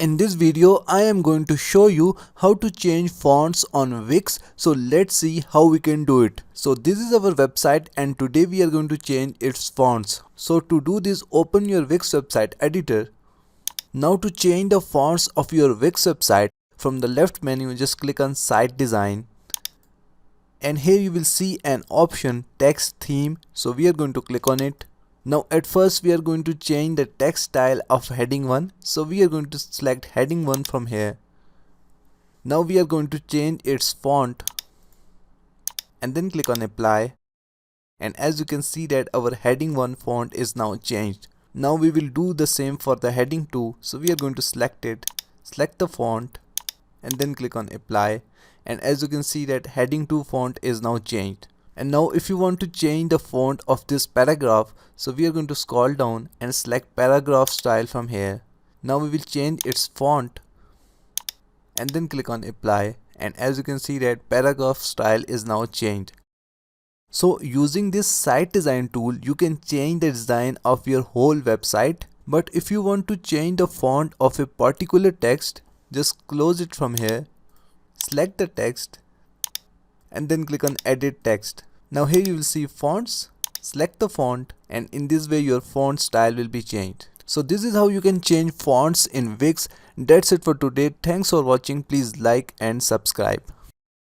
In this video, I am going to show you how to change fonts on Wix. So let's see how we can do it. So this is our website and today we are going to change its fonts. So to do this, open your Wix website editor. Now to change the fonts of your Wix website, from the left menu just click on site design. And here you will see an option text theme. So we are going to click on it. Now at first we are going to change the text style of heading 1. So we are going to select heading 1 from here. Now we are going to change its font and then click on apply. And as you can see that our heading 1 font is now changed. Now we will do the same for the heading 2. So we are going to select it, select the font and then click on apply. And as you can see that heading 2 font is now changed. And now if you want to change the font of this paragraph, so we are going to scroll down and select paragraph style from here. Now we will change its font and then click on apply. And as you can see that paragraph style is now changed. So using this site design tool, you can change the design of your whole website. But if you want to change the font of a particular text, just close it from here, select the text and then click on edit text. Now here you will see fonts, select the font and in this way your font style will be changed. So this is how you can change fonts in Wix. That's it for today. Thanks for watching. Please like and subscribe.